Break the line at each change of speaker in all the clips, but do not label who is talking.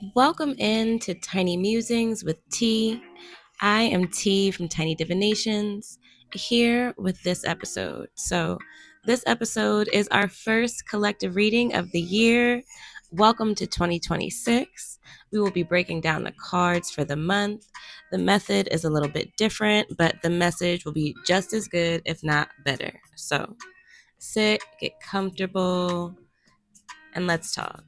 Welcome in to Tiny Musings with T. I am T from Tiny Divinations here with this episode. This episode is our first collective reading of the year. Welcome to 2026. We will be breaking down the cards for the month. The method is a little bit different, but the message will be just as good, if not better. So, sit, get comfortable, and let's talk.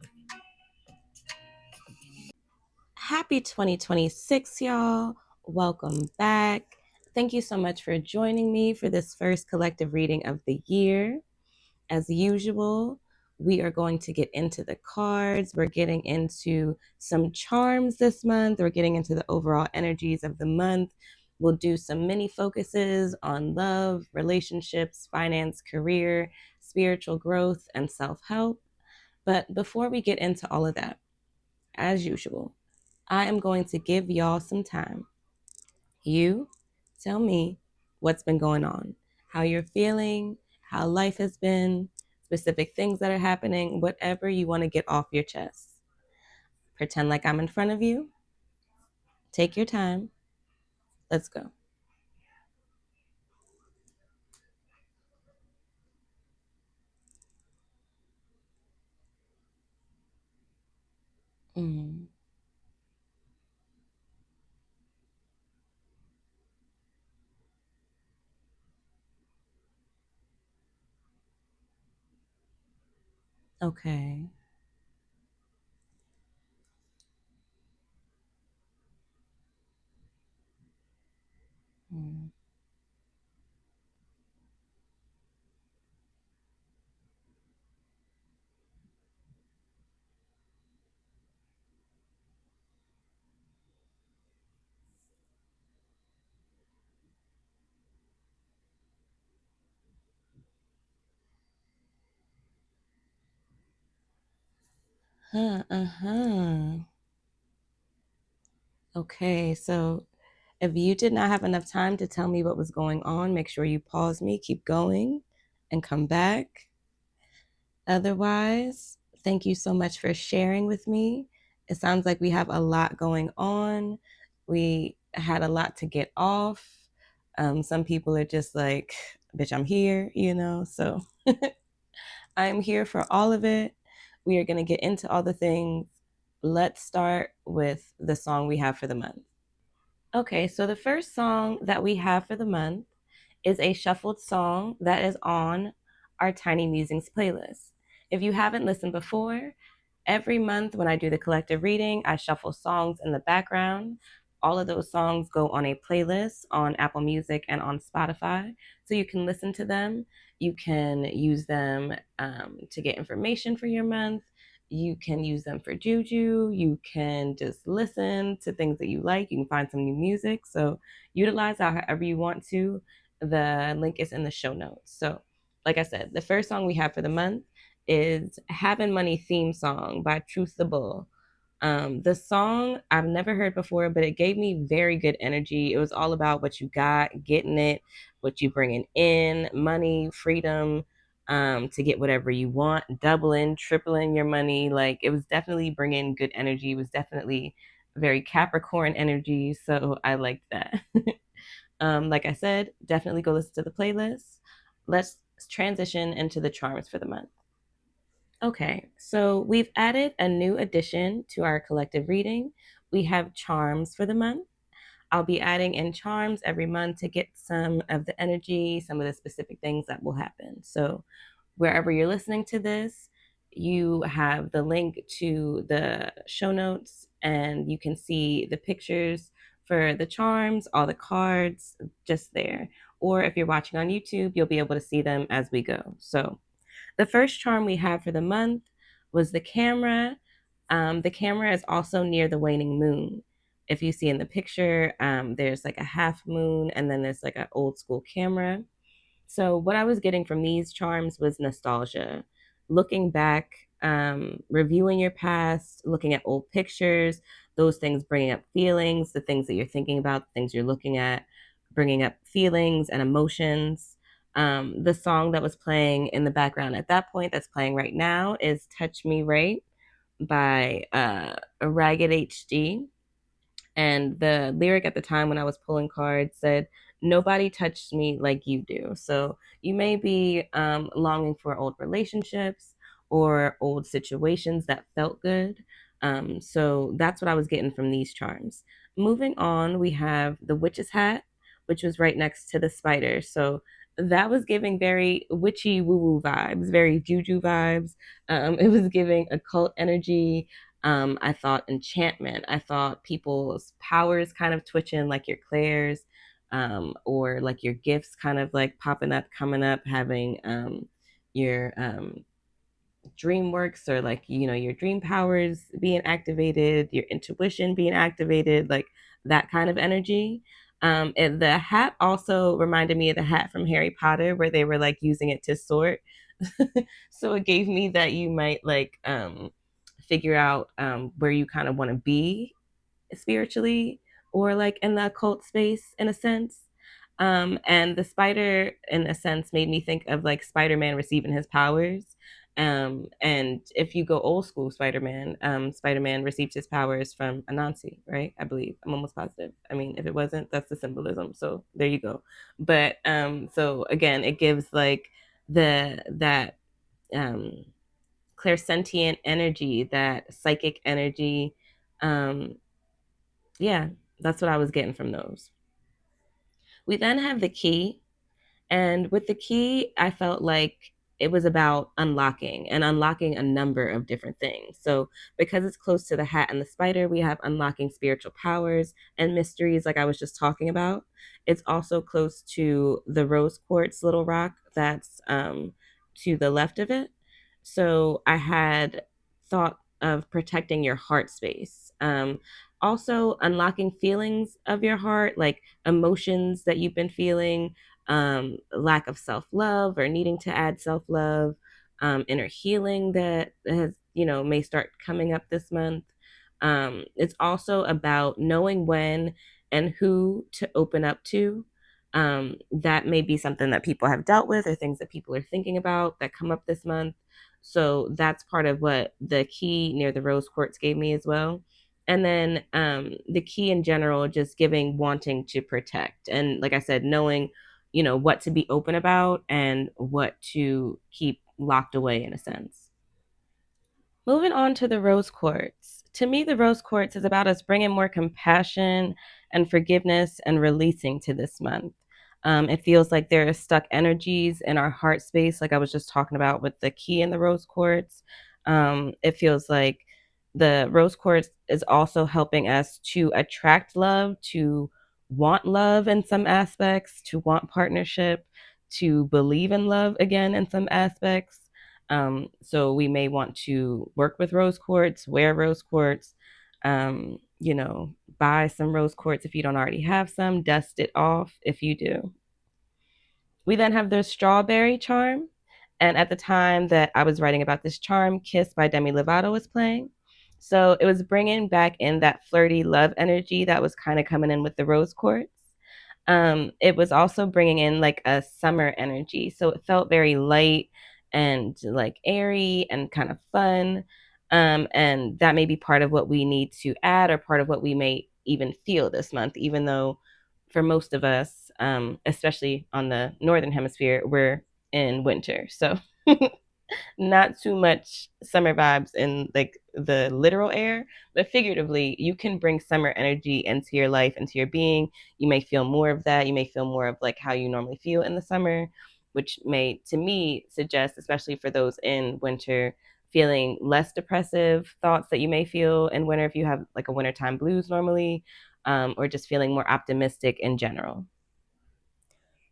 Happy 2026, y'all. Welcome back. Thank you so much for joining me for this first collective reading of the year. As usual, we are going to get into the cards. We're getting into some charms this month. We're getting into the overall energies of the month. We'll do some mini focuses on love, relationships, finance, career, spiritual growth, and self help. But before we get into all of that, as usual, I am going to give y'all some time. You tell me what's been going on, how you're feeling, how life has been, specific things that are happening, whatever you want to get off your chest. Pretend like I'm in front of you. Take your time. Let's go. Mm, okay. Mm, uh-huh. Okay, so if you did not have enough time to tell me what was going on, make sure you pause me, keep going, and come back. Otherwise, thank you so much for sharing with me. It sounds like we have a lot going on. We had a lot to get off. Some people are just like, bitch, I'm here, So I'm here for all of it. We are going to get into all the things. Let's start with the song we have for the month. Okay, so the first song that we have for the month is a shuffled song that is on our Tiny Musings playlist. If you haven't listened before, every month when I do the collective reading, I shuffle songs in the background. All of those songs go on a playlist on Apple Music and on Spotify. So you can listen to them. You can use them to get information for your month. You can use them for juju. You can just listen to things that you like. You can find some new music. So utilize that however you want to. The link is in the show notes. So, like I said, the first song we have for the month is Having Money theme song by Truth the Bull. The song I've never heard before, but it gave me very good energy. It was all about what you got, getting it, what you bringing in, money, freedom, to get whatever you want, doubling, tripling your money. Like it was definitely bringing good energy. It was definitely very Capricorn energy. So I liked that. Like I said, definitely go listen to the playlist. Let's transition into the charms for the month. Okay, so we've added a new addition to our collective reading. We have charms for the month. I'll be adding in charms every month to get some of the energy, some of the specific things that will happen. So, wherever you're listening to this, you have the link to the show notes and you can see the pictures for the charms, all the cards just there. Or if you're watching on YouTube, you'll be able to see them as we go. So, the first charm we have for the month was the camera. The camera is also near the waning moon. If you see in the picture, there's like a half moon and then there's like an old school camera. So, what I was getting from these charms was nostalgia. Looking back, reviewing your past, looking at old pictures, those things bringing up feelings, the things that you're thinking about, the things you're looking at, bringing up feelings and emotions. The song that was playing in the background at that point, that's playing right now, is Touch Me Right by Ragged HD, and the lyric at the time when I was pulling cards said, "Nobody touched me like you do." So you may be longing for old relationships or old situations that felt good. So that's what I was getting from these charms. Moving on, we have the witch's hat, which was right next to the spider. So that was giving very witchy woo woo vibes, very juju vibes. It was giving occult energy. I thought enchantment. I thought people's powers kind of twitching, like your clairs, or like your gifts kind of like popping up, coming up, having your dream works, or like, you know, your dream powers being activated, your intuition being activated, like that kind of energy. And the hat also reminded me of the hat from Harry Potter, where they were like using it to sort. So it gave me that you might like figure out where you kind of want to be spiritually, or like in the occult space in a sense. And the spider, in a sense, made me think of like Spider-Man receiving his powers. And if you go old school Spider-Man, Spider-Man received his powers from Anansi, right? I believe. I'm almost positive. I mean, if it wasn't, that's the symbolism. So there you go. But so again, it gives like the that um clairsentient energy, that psychic energy. Um, yeah, that's what I was getting from those. We then have the key, and with the key, I felt like it was about unlocking and unlocking a number of different things. So, because it's close to the hat and the spider, we have unlocking spiritual powers and mysteries, like I was just talking about. It's also close to the rose quartz little rock that's to the left of it. So, I had thought of protecting your heart space. Also, unlocking feelings of your heart, like emotions that you've been feeling, lack of self love or needing to add self love, inner healing that has, you know, may start coming up this month. It's also about knowing when and who to open up to. That may be something that people have dealt with or things that people are thinking about that come up this month. So that's part of what the key near the rose quartz gave me as well. And then the key in general, just giving wanting to protect. And like I said, knowing, you know, what to be open about and what to keep locked away in a sense. Moving on to the rose quartz. To me, the rose quartz is about us bringing more compassion and forgiveness and releasing to this month. It feels like there are stuck energies in our heart space, like I was just talking about with the key in the rose quartz. It feels like the rose quartz is also helping us to attract love, to want love in some aspects, to want partnership, to believe in love again in some aspects. So we may want to work with rose quartz, wear rose quartz, you know, buy some rose quartz if you don't already have some, dust it off if you do. We then have the strawberry charm. And at the time that I was writing about this charm, Kiss by Demi Lovato was playing. So it was bringing back in that flirty love energy that was kind of coming in with the rose quartz. It was also bringing in like a summer energy. So it felt very light and like airy and kind of fun. And that may be part of what we need to add, or part of what we may even feel this month, even though for most of us, especially on the northern hemisphere, we're in winter. So not too much summer vibes in like the literal air, but figuratively, you can bring summer energy into your life, into your being. You may feel more of that. You may feel more of like how you normally feel in the summer, which may, to me, suggest, especially for those in winter, feeling less depressive thoughts that you may feel in winter if you have like a wintertime blues normally, or just feeling more optimistic in general.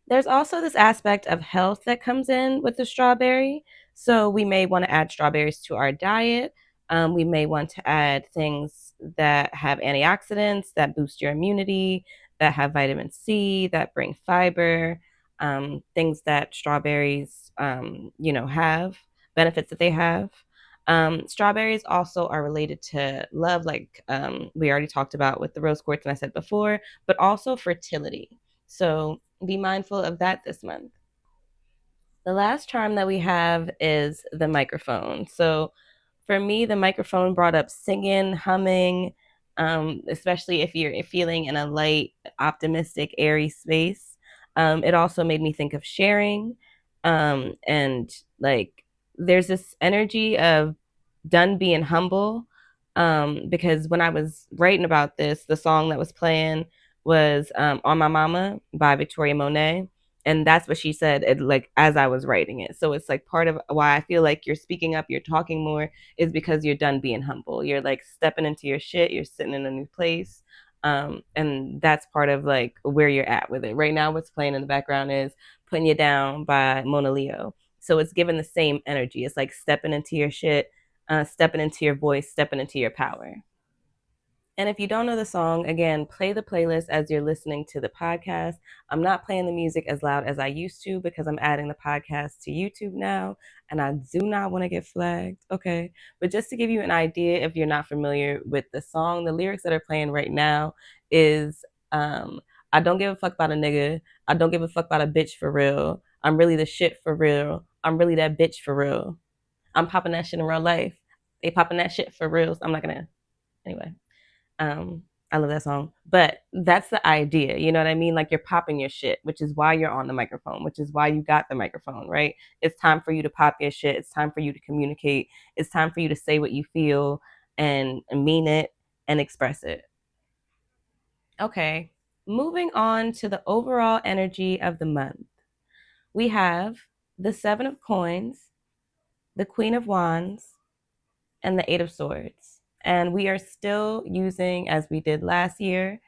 There's also this aspect of health that comes in with the strawberry. So we may want to add strawberries to our diet. We may want to add things that have antioxidants that boost your immunity, that have vitamin C, that bring fiber, things that strawberries, you know, have benefits that they have. Strawberries also are related to love, like we already talked about with the rose quartz, and I said before, but also fertility. So be mindful of that this month. The last charm that we have is the microphone. So For me, the microphone brought up singing, humming, especially if you're feeling in a light, optimistic, airy space. It also made me think of sharing, and like there's this energy of done being humble. Because when I was writing about this, the song that was playing was On My Mama by Victoria Monet. And that's what she said, like as I was writing it. So it's like part of why I feel like you're speaking up, you're talking more, is because you're done being humble. You're like stepping into your shit, you're sitting in a new place. And that's part of like where you're at with it. Right now, what's playing in the background is Putting You Down by Mona Leo. So it's given the same energy. It's like stepping into your shit, stepping into your voice, stepping into your power. And if you don't know the song, again, play the playlist as you're listening to the podcast. I'm not playing the music as loud as I used to because I'm adding the podcast to YouTube now, and I do not want to get flagged. Okay. But just to give you an idea, if you're not familiar with the song, the lyrics that are playing right now is I don't give a fuck about a nigga. I don't give a fuck about a bitch for real. I'm really the shit for real. I'm really that bitch for real. I'm popping that shit in real life. They popping that shit for real. So I'm not gonna anyway. Um, I love that song. But that's the idea. You know what I mean? Like you're popping your shit, which is why you're on the microphone, which is why you got the microphone, right? It's time for you to pop your shit. It's time for you to communicate. It's time for you to say what you feel and mean it and express it. Okay. Moving on to the overall energy of the month. We have the Seven of Coins, the Queen of Wands, and the Eight of Swords. And we are still using, as we did last year,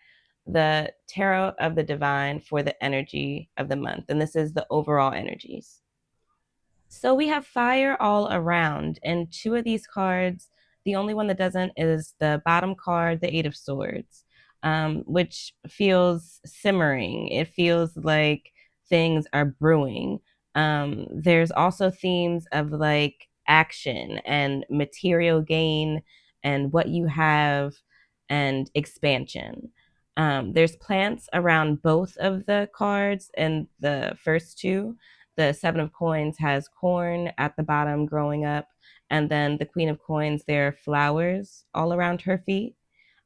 the Tarot of the Divine for the energy of the month. And this is the overall energies. So we have fire all around, and two of these cards, the only one that doesn't is the bottom card, the Eight of Swords, which feels simmering. It feels like things are brewing. There's also themes of like action and material gain and what you have and expansion. There's plants around both of the cards and the first two. The Seven of Coins has corn at the bottom growing up, and then the Queen of Coins, there are flowers all around her feet.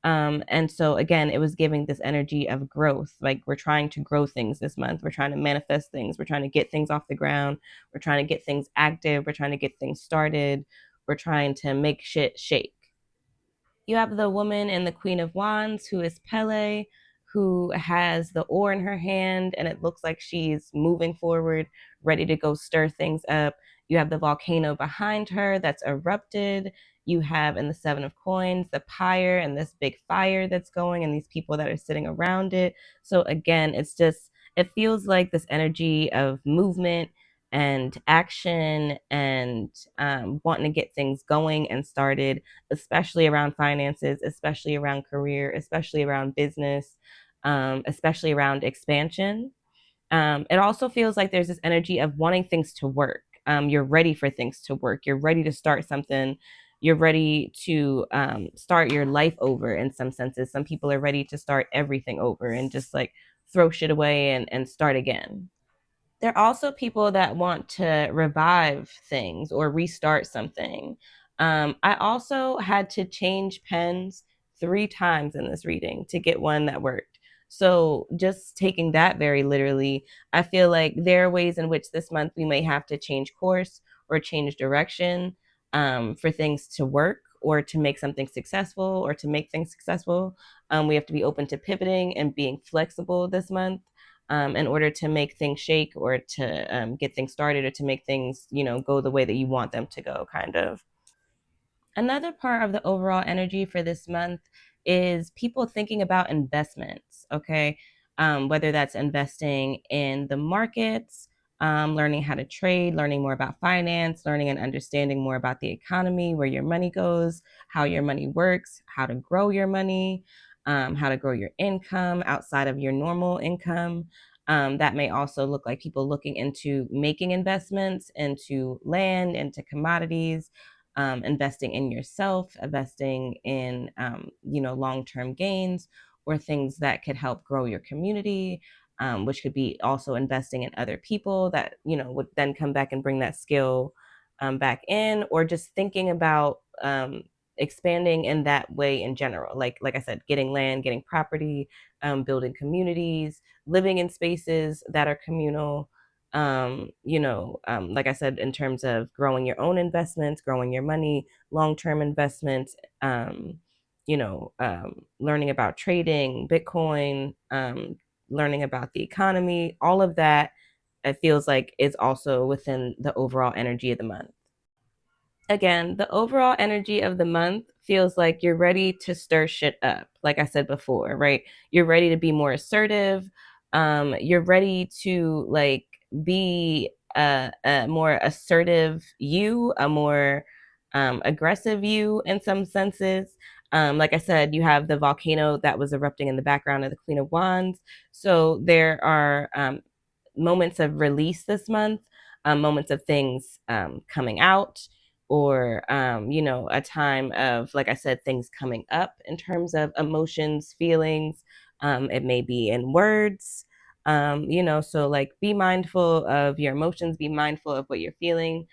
And so again, it was giving this energy of growth. Like we're trying to grow things this month. We're trying to manifest things. We're trying to get things off the ground. We're trying to get things active. We're trying to get things started. We're trying to make shit shake. You have the woman in the Queen of Wands, who is Pele, who has the oar in her hand, and it looks like she's moving forward, ready to go stir things up. You have the volcano behind her that's erupted. You have in the Seven of Coins the pyre and this big fire that's going, and these people that are sitting around it. So, again, it feels like this energy of movement and action and wanting to get things going and started, especially around finances, especially around career, especially around business, especially around expansion. It also feels like there's this energy of wanting things to work. You're ready for things to work. You're ready to start something. You're ready to start your life over in some senses. Some people are ready to start everything over and just like throw shit away and start again. There are also people that want to revive things or restart something. I also had to change pens 3 times in this reading to get one that worked. So, just taking that very literally, I feel like there are ways in which this month we may have to change course or change direction, for things to work or to make something successful or to make things successful. We have to be open to pivoting and being flexible this month, in order to make things shake or to get things started or to make things, go the way that you want them to go, kind of. Another part of the overall energy for this month is people thinking about investments, okay? Whether that's investing in the markets, learning how to trade, learning more about finance, learning and understanding more about the economy, where your money goes, how your money works, how to grow your money, how to grow your income outside of your normal income. That may also look like people looking into making investments into land, into commodities, investing in yourself, investing in long-term gains or things that could help grow your community, which could be also investing in other people that would then come back and bring that skill back in, or just thinking about expanding in that way in general. Like I said, getting land, getting property, building communities, living in spaces that are communal. Like I said, in terms of growing your own investments, growing your money, long-term investments, learning about trading, Bitcoin, learning about the economy, all of that, it feels like is also within the overall energy of the month. Again, the overall energy of the month feels like you're ready to stir shit up. Like I said before, right? You're ready to be more assertive. You're ready to like be a more assertive you, a more aggressive you in some senses. Like I said, you have the volcano that was erupting in the background of the Queen of Wands. So there are moments of release this month, moments of things coming out, or a time of, like I said, things coming up in terms of emotions, feelings. It may be in words. So like be mindful of your emotions, be mindful of what you're feeling.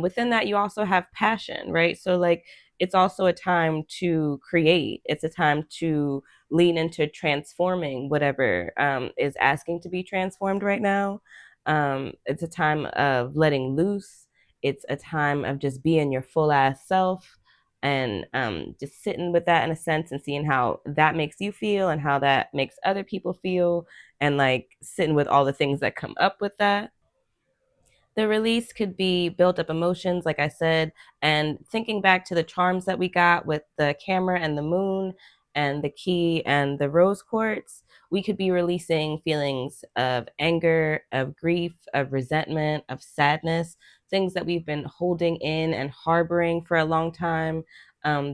Within that, you also have passion, right? So like it's also a time to create. It's a time to lean into transforming whatever is asking to be transformed right now. It's a time of letting loose. It's a time of just being your full ass self, and just sitting with that in a sense and seeing how that makes you feel and how that makes other people feel, and like sitting with all the things that come up with that. The release could be built up emotions, like I said, and thinking back to the charms that we got with the camera and the moon and the key and the rose quartz. We could be releasing feelings of anger, of grief, of resentment, of sadness, things that we've been holding in and harboring for a long time.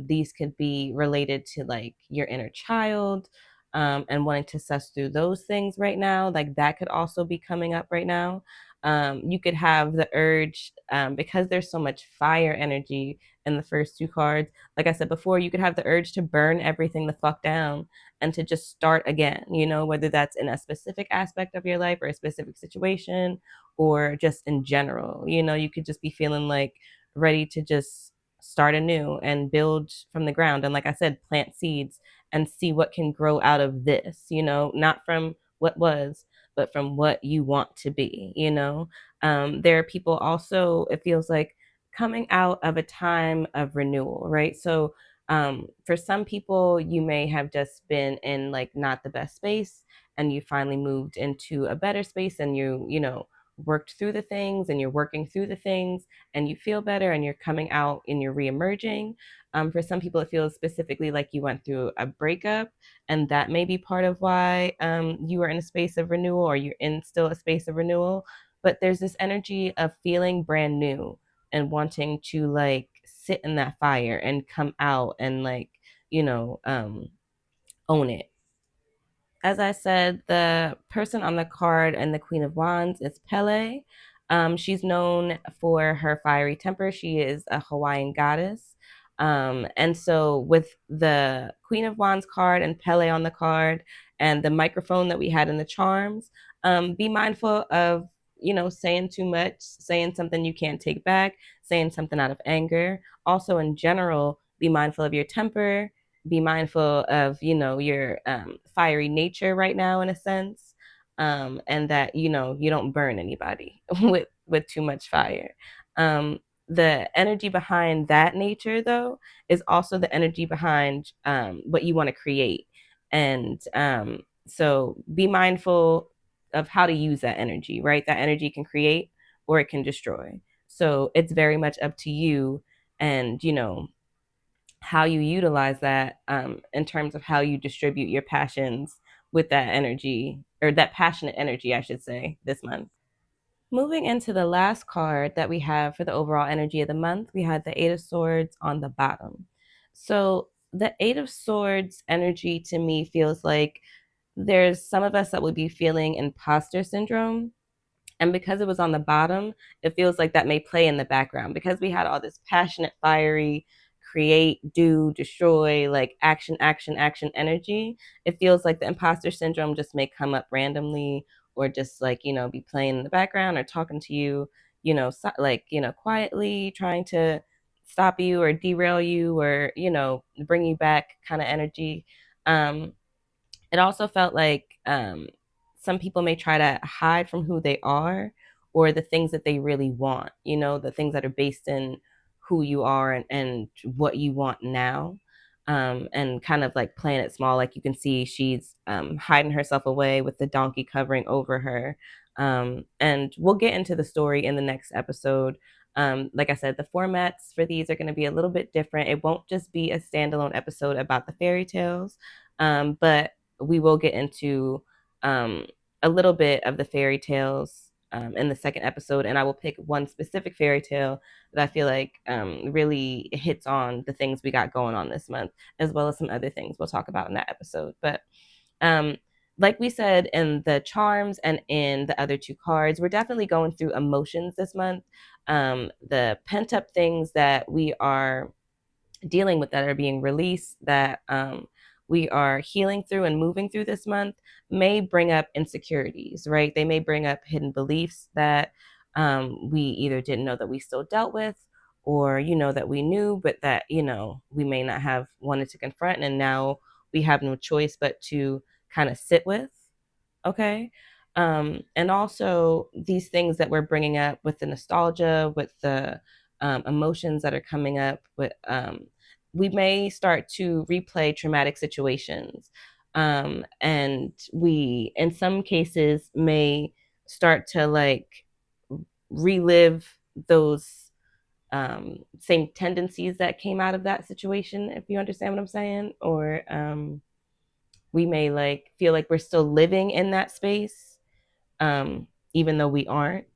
These could be related to like your inner child, and wanting to suss through those things right now. Like that could also be coming up right now. You could have the urge, because there's so much fire energy in the first two cards. Like I said before, you could have the urge to burn everything the fuck down and to just start again, whether that's in a specific aspect of your life or a specific situation, or just in general. You could just be feeling like ready to just start anew and build from the ground. And like I said, plant seeds and see what can grow out of this, not from what was, but from what you want to be. There are people also, it feels like, coming out of a time of renewal, right? So for some people, you may have just been in like not the best space, and you finally moved into a better space, and you worked through the things, and you're working through the things, and you feel better, and you're coming out and you're reemerging. For some people, it feels specifically like you went through a breakup, and that may be part of why you are in a space of renewal, or you're in still a space of renewal. But there's this energy of feeling brand new and wanting to like sit in that fire and come out and like own it. As I said, the person on the card and the Queen of Wands is Pele. She's known for her fiery temper. She is a Hawaiian goddess. And so, with the Queen of Wands card and Pele on the card and the microphone that we had in the charms, be mindful of, saying too much, saying something you can't take back, saying something out of anger. Also, in general, be mindful of your temper, be mindful of your fiery nature right now in a sense, and that you don't burn anybody with too much fire. The energy behind that nature though is also the energy behind what you want to create, and so be mindful of how to use that energy, right? That energy can create or it can destroy, so it's very much up to you, and how you utilize that, in terms of how you distribute your passions with that energy, or that passionate energy, I should say, this month. Moving into the last card that we have for the overall energy of the month, we had the Eight of Swords on the bottom. So the Eight of Swords energy to me feels like there's some of us that would be feeling imposter syndrome, and because it was on the bottom, it feels like that may play in the background because we had all this passionate, fiery, create, do, destroy, like action, action, action energy. It feels like the imposter syndrome just may come up randomly, or just like, be playing in the background or talking to you, quietly trying to stop you or derail you or bring you back kind of energy. It also felt like some people may try to hide from who they are or the things that they really want, the things that are based in who you are and what you want now. And kind of like playing it small. Like you can see she's hiding herself away with the donkey covering over her. And we'll get into the story in the next episode. Like I said, the formats for these are going to be a little bit different. It won't just be a standalone episode about the fairy tales, but we will get into um, a little bit of the fairy tales in the second episode, and I will pick one specific fairy tale that I feel like really hits on the things we got going on this month, as well as some other things we'll talk about in that episode. But um, like we said in the charms and in the other two cards, we're definitely going through emotions this month. The pent up things that we are dealing with that are being released that we are healing through and moving through this month may bring up insecurities, right? They may bring up hidden beliefs that we either didn't know that we still dealt with, or that we knew but that we may not have wanted to confront, and now we have no choice but to kind of sit with. Okay. And also these things that we're bringing up with the nostalgia, with the emotions that are coming up, with we may start to replay traumatic situations, and we in some cases may start to like relive those same tendencies that came out of that situation, if you understand what I'm saying. Or we may like feel like we're still living in that space, even though we aren't,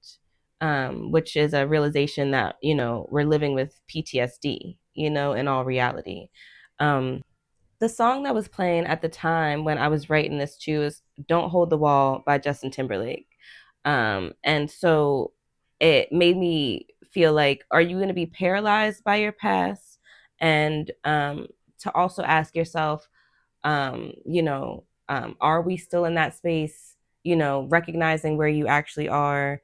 which is a realization that we're living with PTSD, in all reality. The song that was playing at the time when I was writing this too is "Don't Hold the Wall" by Justin Timberlake. And so it made me feel like, are you going to be paralyzed by your past? And to also ask yourself, are we still in that space, recognizing where you actually are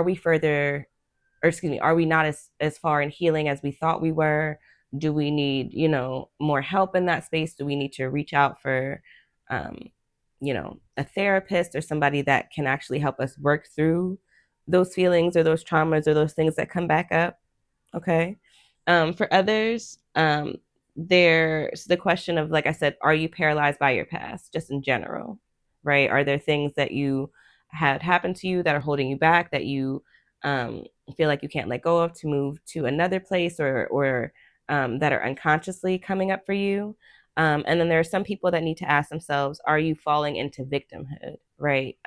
we further, or excuse me, are we not as far in healing as we thought we were? Do we need more help in that space? Do we need to reach out for um, a therapist or somebody that can actually help us work through those feelings or those traumas or those things that come back up? Okay. For others, there's the question of, like I said, are you paralyzed by your past, just in general, right? Are there things that you had happen to you that are holding you back, that you feel like you can't let go of to move to another place, or that are unconsciously coming up for you? And then there are some people that need to ask themselves, are you falling into victimhood, right?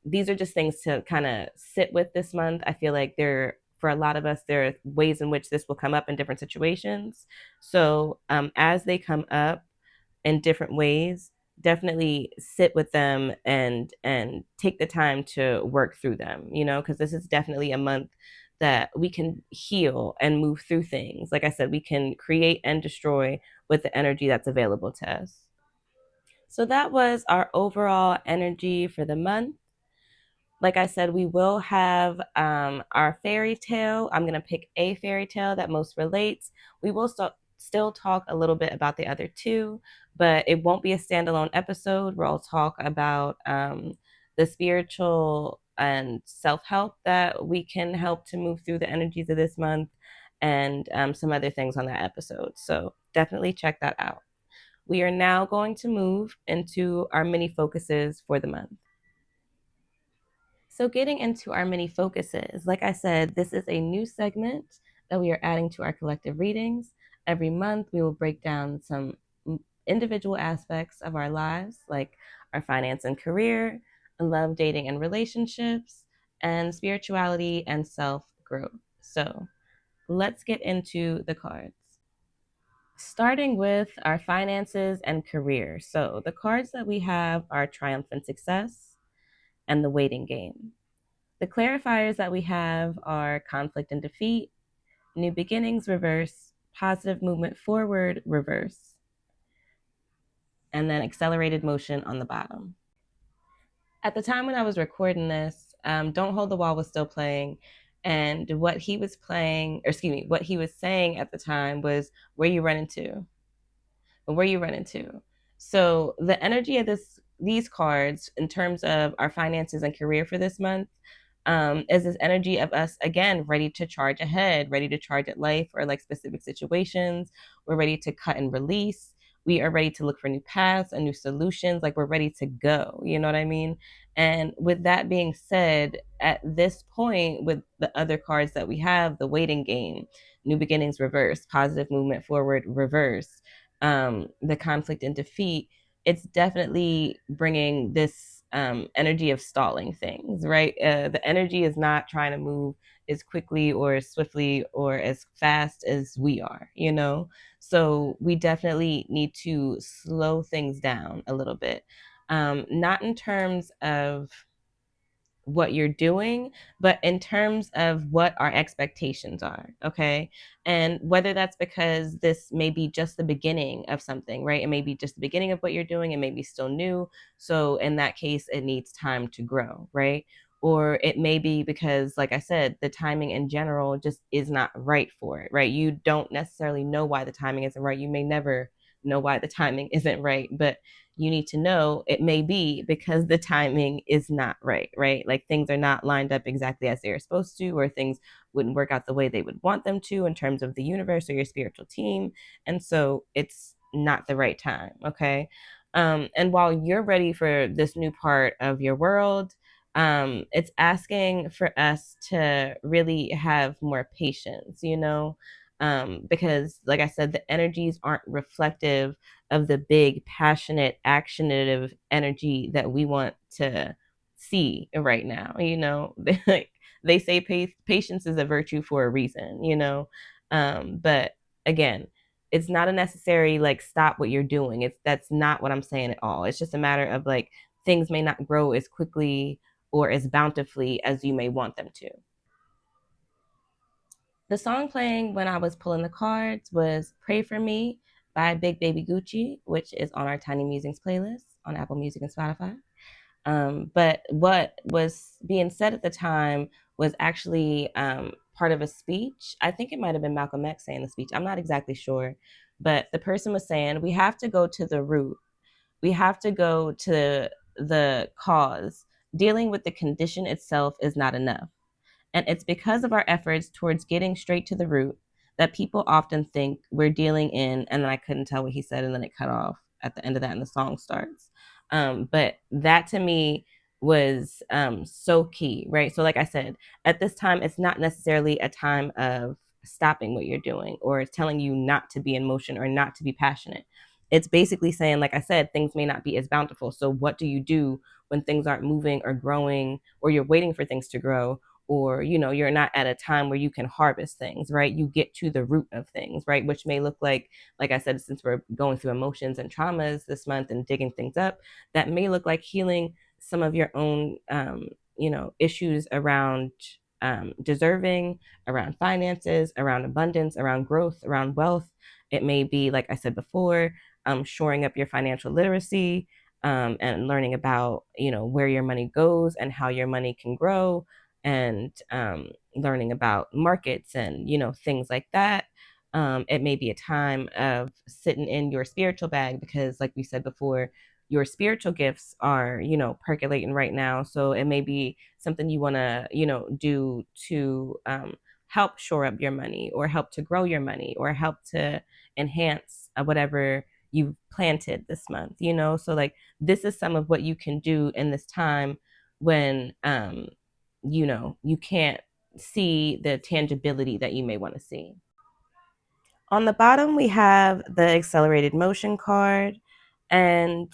These are just things to kind of sit with this month. I feel like for a lot of us, there are ways in which this will come up in different situations. So as they come up in different ways, definitely sit with them and take the time to work through them, because this is definitely a month that we can heal and move through things. Like I said, we can create and destroy with the energy that's available to us. So that was our overall energy for the month. Like I said, we will have our fairy tale. I'm going to pick a fairy tale that most relates. We will still talk a little bit about the other two, but it won't be a standalone episode where I'll talk about the spiritual and self help that we can help to move through the energies of this month, and some other things on that episode. So definitely check that out. We are now going to move into our mini focuses for the month. So, getting into our mini focuses, like I said, this is a new segment that we are adding to our collective readings. Every month, we will break down some individual aspects of our lives, like our finance and career, love, dating, and relationships, and spirituality and self growth. So, let's get into the cards. Starting with our finances and career. So, the cards that we have are Triumphant Success and the Waiting Game. The clarifiers that we have are conflict and defeat, new beginnings reverse, positive movement forward reverse, and then accelerated motion on the bottom. At the time when I was recording this, Don't Hold the Wall was still playing. And what he was playing, or excuse me, what he was saying at the time was, where you run into? Where you run into? So the energy of these cards in terms of our finances and career for this month is this energy of us again ready to charge ahead, ready to charge at life or like specific situations. We're ready to cut and release. We are ready to look for new paths and new solutions. Like we're ready to go. You know what I mean? And with that being said, at this point, with the other cards that we have, the waiting game, new beginnings reverse, positive movement forward reverse, the conflict and defeat, it's definitely bringing this energy of stalling things, right? The energy is not trying to move as quickly or as swiftly or as fast as we are, you know? So we definitely need to slow things down a little bit. Not in terms of what you're doing, but in terms of what our expectations are. Okay. And whether that's because this may be just the beginning of something, right? It may be just the beginning of what you're doing. It may be still new. So in that case, it needs time to grow, right? Or it may be because, like I said, the timing in general just is not right for it, right? You don't necessarily know why the timing isn't right. You may never know why the timing isn't right, but you need to know it may be because the timing is not right, right? Like things are not lined up exactly as they're supposed to, or things wouldn't work out the way they would want them to in terms of the universe or your spiritual team. And so it's not the right time, okay? And while you're ready for this new part of your world, it's asking for us to really have more patience, you know? Because, like I said, the energies aren't reflective of the big, passionate, actionative energy that we want to see right now. You know, they say patience is a virtue for a reason. You know, but again, it's not a necessary like stop what you're doing. It's That's not what I'm saying at all. It's just a matter of like things may not grow as quickly or as bountifully as you may want them to. The song playing when I was pulling the cards was Pray For Me by Big Baby Gucci, which is on our Tiny Musings playlist on Apple Music and Spotify. But what was being said at the time was actually part of a speech. I think it might have been Malcolm X saying the speech. I'm not exactly sure. But the person was saying, we have to go to the root. We have to go to the cause. Dealing with the condition itself is not enough. And it's because of our efforts towards getting straight to the root that people often think we're dealing in, and then I couldn't tell what he said, and then it cut off at the end of that, and the song starts. But that to me was so key, right? So, like I said, at this time, it's not necessarily a time of stopping what you're doing or telling you not to be in motion or not to be passionate. It's basically saying, like I said, things may not be as bountiful. So, what do you do when things aren't moving or growing, or you're waiting for things to grow? Or you're not at a time where you can harvest things, right? You get to the root of things, right? Which may look like I said, since we're going through emotions and traumas this month and digging things up, that may look like healing some of your own issues around deserving, around finances, around abundance, around growth, around wealth. It may be, like I said before, shoring up your financial literacy, and learning about where your money goes and how your money can grow, and learning about markets and things like that. It may be a time of sitting in your spiritual bag because, like we said before, your spiritual gifts are percolating right now. So it may be something you want to do to help shore up your money, or help to grow your money, or help to enhance whatever you've planted this month. So like this is some of what you can do in this time when you can't see the tangibility that you may want to see. On the bottom, we have the accelerated motion card, and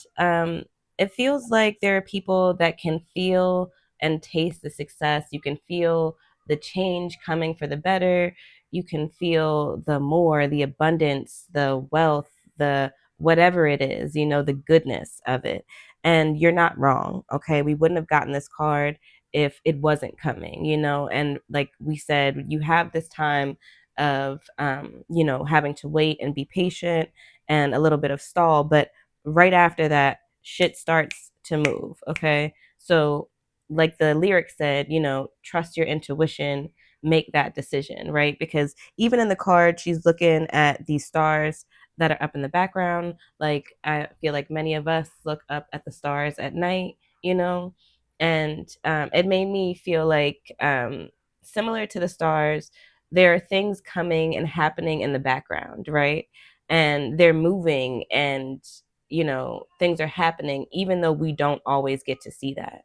it feels like there are people that can feel and taste the success. You can feel the change coming for the better. You can feel the more, the abundance, the wealth, the whatever it is, the goodness of it. And you're not wrong, okay? We wouldn't have gotten this card if it wasn't coming, and like we said, you have this time of having to wait and be patient and a little bit of stall, but right after that shit starts to move. Okay, so like the lyric said, trust your intuition, make that decision, right? Because even in the card, she's looking at these stars that are up in the background. Like, I feel like many of us look up at the stars at night, you know? And it made me feel like, similar to the stars, there are things coming and happening in the background, right? And they're moving, and, things are happening, even though we don't always get to see that.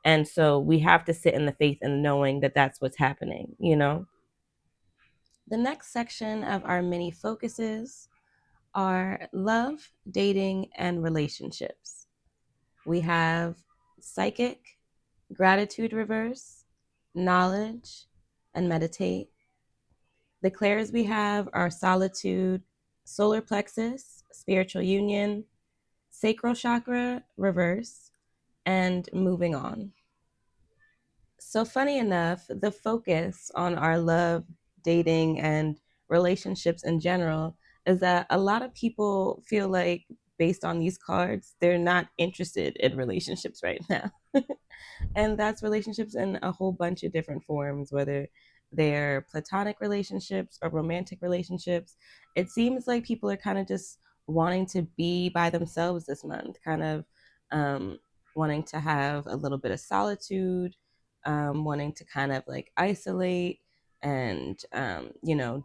And so we have to sit in the faith and knowing that that's what's happening. The next section of our mini focuses are love, dating, and relationships. We have psychic, gratitude reverse, knowledge, and meditate. The clairs we have are solitude, solar plexus, spiritual union, sacral chakra reverse, and moving on. So, funny enough, the focus on our love, dating, and relationships in general is that a lot of people feel like, based on these cards, they're not interested in relationships right now. And that's relationships in a whole bunch of different forms, whether they're platonic relationships or romantic relationships. It seems like people are kind of just wanting to be by themselves this month, kind of um, wanting to have a little bit of solitude, wanting to kind of like isolate and,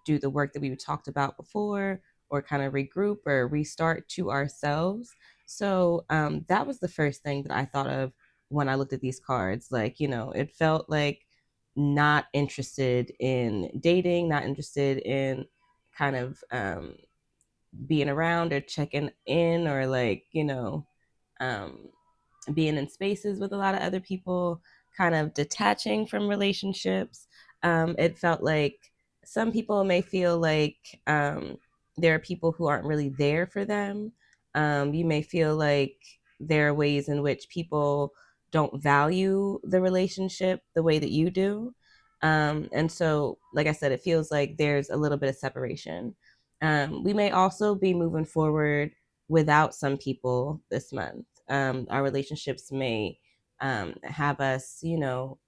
do the work that we talked about before, or kind of regroup or restart to ourselves. So that was the first thing that I thought of when I looked at these cards. Like, it felt like not interested in dating, not interested in kind of being around or checking in, or like, um, being in spaces with a lot of other people, kind of detaching from relationships. It felt like some people may feel like there are people who aren't really there for them. You may feel like there are ways in which people don't value the relationship the way that you do. And so, like I said, it feels like there's a little bit of separation. We may also be moving forward without some people this month. Our relationships may have us,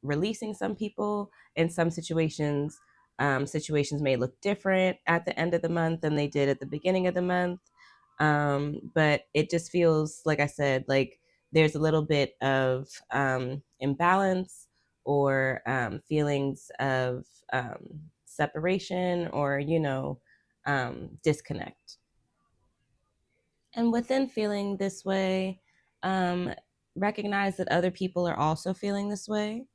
releasing some people in some situations. Situations may look different at the end of the month than they did at the beginning of the month. But it just feels, like I said, like there's a little bit of imbalance, or feelings of separation, or, disconnect. And within feeling this way, um, recognize that other people are also feeling this way,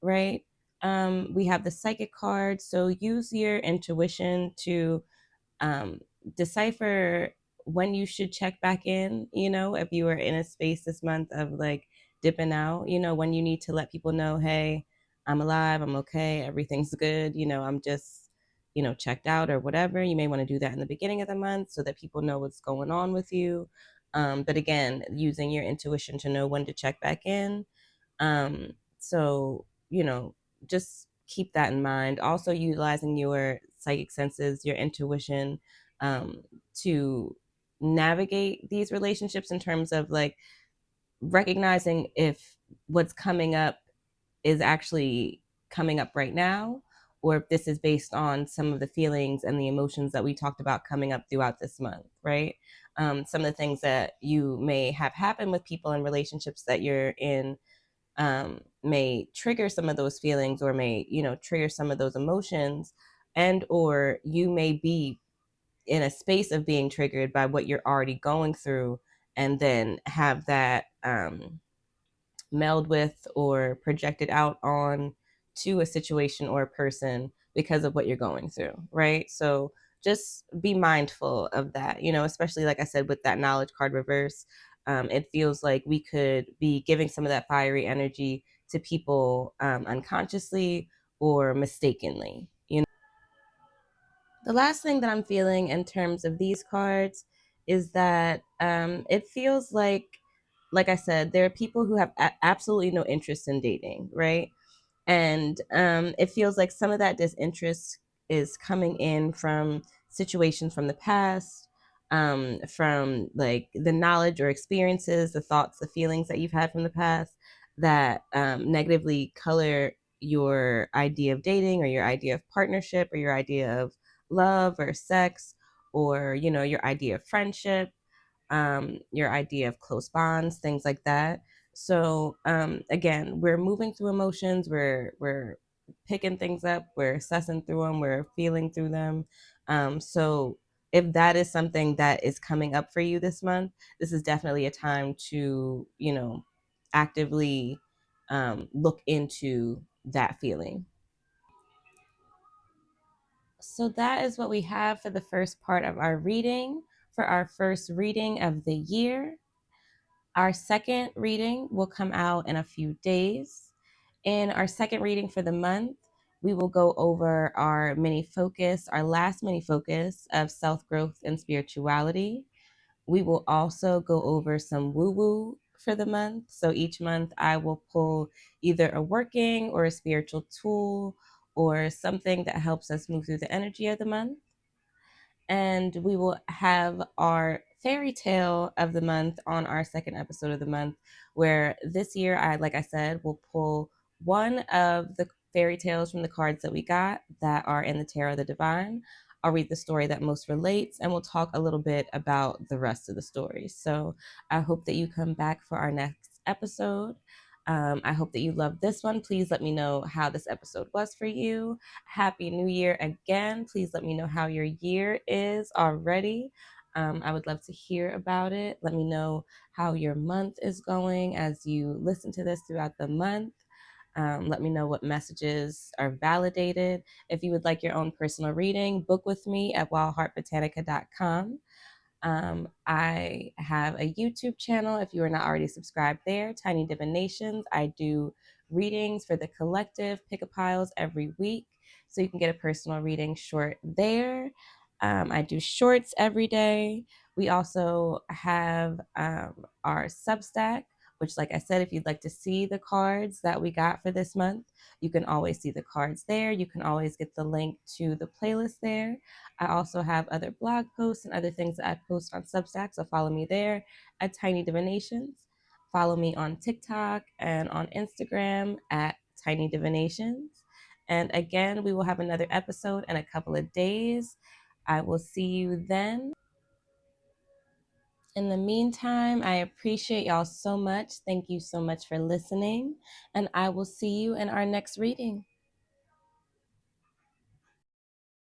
right? We have the psychic card, so use your intuition to um, decipher when you should check back in. If you are in a space this month of like dipping out, when you need to let people know, hey, I'm alive, I'm okay, everything's good, I'm just, checked out or whatever. You may want to do that in the beginning of the month so that people know what's going on with you. But again, using your intuition to know when to check back in. So, just keep that in mind. Also, utilizing your psychic senses, your intuition, um, to navigate these relationships, in terms of like recognizing if what's coming up is actually coming up right now, or if this is based on some of the feelings and the emotions that we talked about coming up throughout this month, right? Some of the things that you may have happen with people in relationships that you're in may trigger some of those feelings, or may, trigger some of those emotions, and or you may be in a space of being triggered by what you're already going through, and then have that meld with or projected out on to a situation or a person because of what you're going through, right? So just be mindful of that, especially, like I said, with that knowledge card reverse. It feels like we could be giving some of that fiery energy to people unconsciously or mistakenly. The last thing that I'm feeling in terms of these cards is that it feels like I said, there are people who have absolutely no interest in dating, right? And it feels like some of that disinterest is coming in from situations from the past, from like the knowledge or experiences, the thoughts, the feelings that you've had from the past. that negatively color your idea of dating or your idea of partnership or your idea of love or sex, or your idea of friendship, your idea of close bonds, things like that. So again, we're moving through emotions, we're picking things up, we're assessing through them, we're feeling through them. So if that is something that is coming up for you this month, this is definitely a time to actively look into that feeling. So that is what we have for the first part of our reading, for our first reading of the year. Our second reading will come out in a few days. In our second reading for the month, we will go over our mini focus, our last mini focus of self growth and spirituality. We will also go over some woo woo for the month. So each month, I will pull either a working or a spiritual tool or something that helps us move through the energy of the month. And we will have our fairy tale of the month on our second episode of the month, where this year, like I said, will pull one of the fairy tales from the cards that we got that are in the Tarot of the Divine. I'll read the story that most relates, and we'll talk a little bit about the rest of the story. So I hope that you come back for our next episode. I hope that you love this one. Please let me know how this episode was for you. Happy New Year again. Please let me know how your year is already. I would love to hear about it. Let me know how your month is going as you listen to this throughout the month. Let me know what messages are validated. If you would like your own personal reading, book with me at wildheartbotanica.com. I have a YouTube channel. If you are not already subscribed there, Tiny Divinations. I do readings for the collective pick a piles every week. So you can get a personal reading short there. I do shorts every day. We also have our Substack, which, like I said, if you'd like to see the cards that we got for this month, you can always see the cards there. You can always get the link to the playlist there. I also have other blog posts and other things that I post on Substack, so follow me there at Tiny Divinations. Follow me on TikTok and on Instagram at Tiny Divinations. And again, we will have another episode in a couple of days. I will see you then. In the meantime, I appreciate y'all so much. Thank you so much for listening, and I will see you in our next reading.